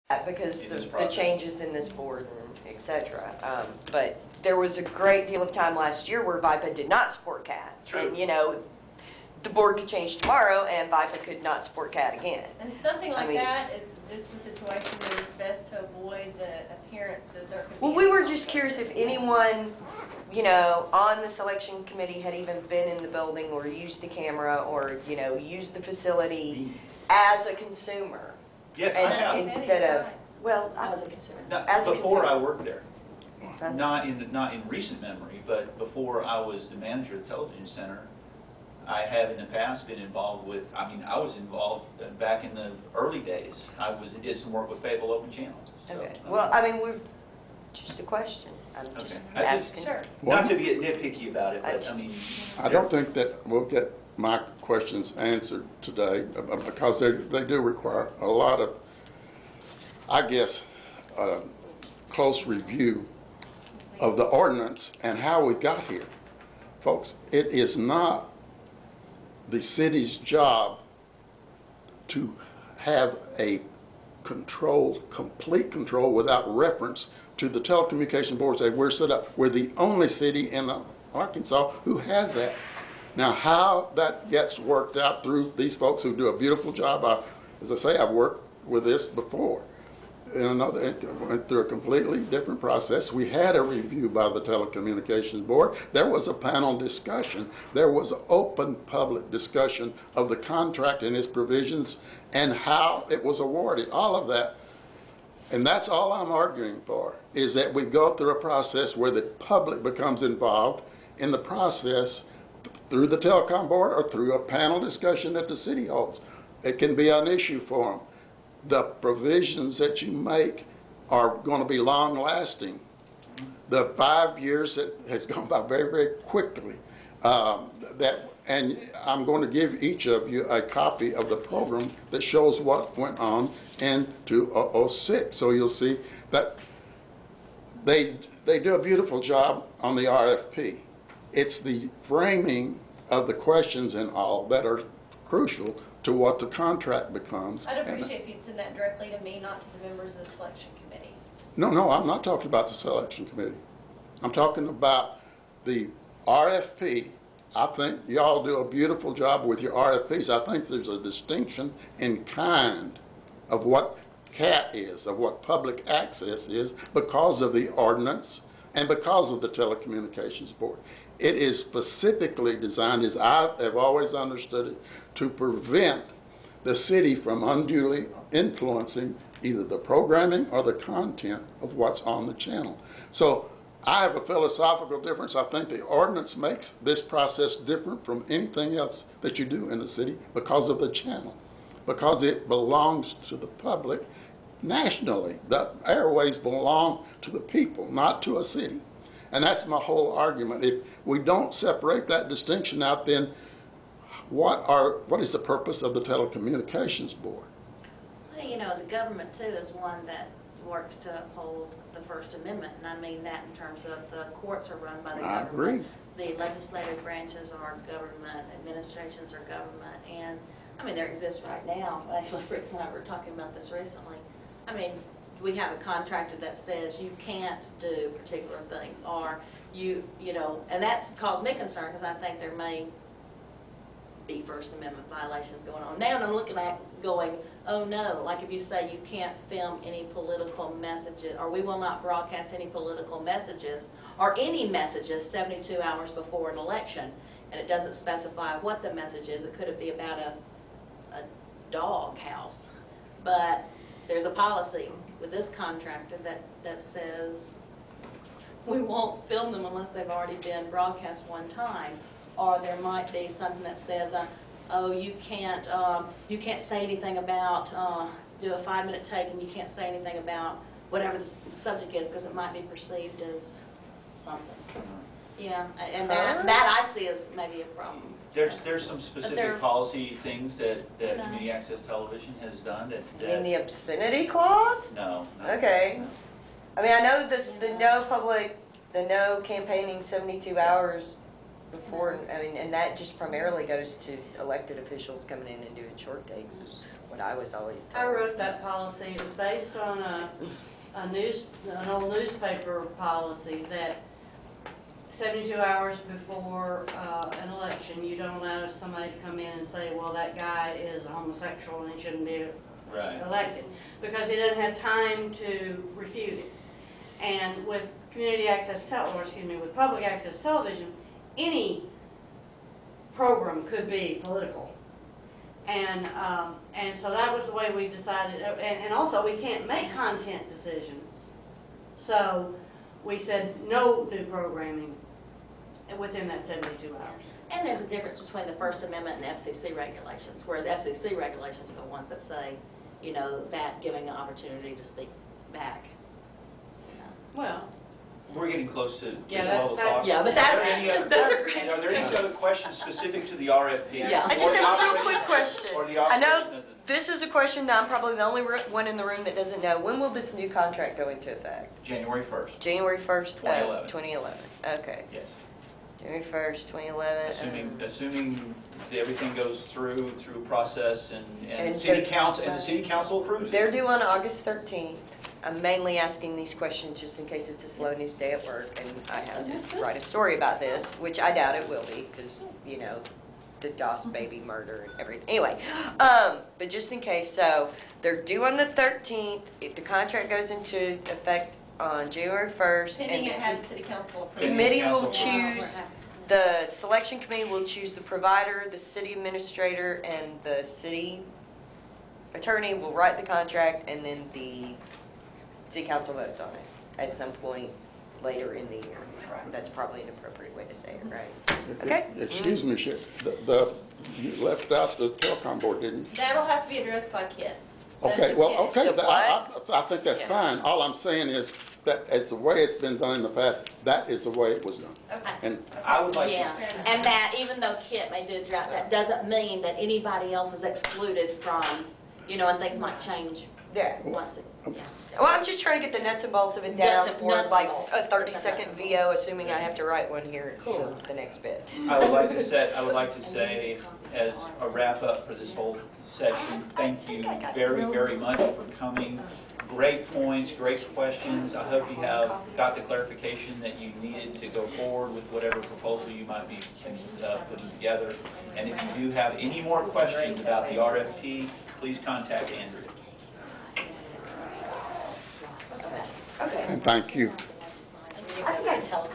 because the changes in this board and et cetera. But there was a great deal of time last year where VIPA did not support CAT. True. And, you know, the board could change tomorrow and VIPA could not support CAT again. And something like that is just the situation where it's best to avoid the appearance that there could be. Well, we were just curious if anyone, you know, on the selection committee had even been in the building or used the camera or, you know, used the facility as a consumer. Yes, I have. Instead of, well, I was a consumer. No, As a before consumer. I worked there, not in recent memory, but before I was the manager of the television center, I have in the past been involved with. I mean, I was involved back in the early days. Did some work with Fable Open Channel. So, Okay. Well, I mean, we're just a question. I'm just asking. Sure. Not to be nitpicky about it, but I mean. I don't think that we'll get my questions answered today because they do require a lot of, I guess, close review of the ordinance and how we got here. Folks, it is not the city's job to have a complete control without reference to the telecommunication board. Say we're set up. We're the only city in Arkansas who has that. Now, how that gets worked out through these folks who do a beautiful job. As I say, I've worked with this before. It went through a completely different process. We had a review by the telecommunications board. There was a panel discussion. There was open public discussion of the contract and its provisions and how it was awarded, all of that. And that's all I'm arguing for, is that we go through a process where the public becomes involved in the process through the telecom board or through a panel discussion that the city holds. It can be an issue for them. The provisions that you make are going to be long lasting. The 5 years that has gone by very, very quickly. And I'm going to give each of you a copy of the program that shows what went on in 2006. So you'll see that they do a beautiful job on the RFP. It's the framing of the questions and all that are crucial to what the contract becomes. I'd appreciate if you'd send that directly to me, not to the members of the selection committee. No, I'm not talking about the selection committee. I'm talking about the RFP. I think y'all do a beautiful job with your RFPs. I think there's a distinction in kind of what CAT is, of what public access is, because of the ordinance and because of the telecommunications board. It is specifically designed, as I have always understood it, to prevent the city from unduly influencing either the programming or the content of what's on the channel. So I have a philosophical difference. I think the ordinance makes this process different from anything else that you do in the city because of the channel, because it belongs to the public nationally. The airways belong to the people, not to a city. And that's my whole argument. If we don't separate that distinction out, then what is the purpose of the telecommunications board? Well, you know, the government too is one that works to uphold the First Amendment, and I mean that in terms of the courts are run by the government. I agree. The legislative branches are government, administrations are government, and I mean there exists right now. Actually, Fritz and I were talking about this recently. I mean, we have a contractor that says you can't do particular things, or you know, and that's caused me concern because I think there may be First Amendment violations going on. Now I'm looking at going, oh no, like if you say you can't film any political messages, or we will not broadcast any political messages, or any messages 72 hours before an election, and it doesn't specify what the message is. It could be about a dog house, but there's a policy with this contractor that says we won't film them unless they've already been broadcast one time. Or there might be something that says, oh, you can't say anything about, do a 5-minute take and you can't say anything about whatever the subject is because it might be perceived as something. Yeah, and that I see as maybe a problem. There's some specific policy things that Community Access Television has done. In the obscenity clause? No. Okay. No. I mean, I know the no campaigning 72 hours before. I mean, and that just primarily goes to elected officials coming in and doing short takes. what I was always I told. wrote that policy, it was based on an old newspaper policy that 72 hours before an election, you don't allow somebody to come in and say, well, that guy is a homosexual and he shouldn't be Right. elected, because he doesn't have time to refute it. And with with public access television, any program could be political. And so that was the way we decided, and also we can't make content decisions. So we said no new programming within that 72 hours. And there's a difference between the First Amendment and FCC regulations, where the FCC regulations are the ones that say, you know, that giving an opportunity to speak back. You know. Well, We're getting close to Yeah, 12 o'clock. Yeah, but Are there any other- those are great and are there any other discussions. questions specific to the RFP? Yeah. I Or just the have a real operation- quick question. Or the I know operation of the... this is a question that I'm probably the only one in the room that doesn't know. When will this new contract go into effect? January 1st, January 1st, 2011. 2011. Okay. yes. January 1st, 2011. Assuming that everything goes through process and And the city they're- council, and the city council approves They're it. due on August 13th. I'm mainly asking these questions just in case it's a slow news day at work and I have to write a story about this, which I doubt it will be because, you know, the DOS baby murder and everything. Anyway, but just in case, so they're due on the 13th. If the contract goes into effect on January 1st. Pending and it has city council the approval. committee will Council choose, the selection committee will choose the provider, the city administrator, and the city attorney will write the contract, and then the city council votes on it at some point later in the year. That's probably an appropriate way to say it, right? Okay. Excuse me, you left out the telecom board, didn't you? That'll have to be addressed by KIT. That's Okay, a well, KIT. okay, The I think that's Yeah. fine. All I'm saying is that it's the way it's been done in the past, that is the way it was done. Okay. And I would like to... Yeah, and that even though KIT may do a draft, that doesn't mean that anybody else is excluded from, you know, and things might change Yeah. once it, yeah. Well, I'm just trying to get the nuts and bolts of it Nuts down and- for nuts and like bolts. a Nuts 30-second and VO, bolts. assuming I have to write one here for the next bit. I would like to say, as a wrap up for this whole session, thank you very, very much for coming. Great points, great questions. I hope you have got the clarification that you needed to go forward with whatever proposal you might be putting together. And if you do have any more questions about the RFP, please contact Andrea. Okay. thank you. I think I can tell.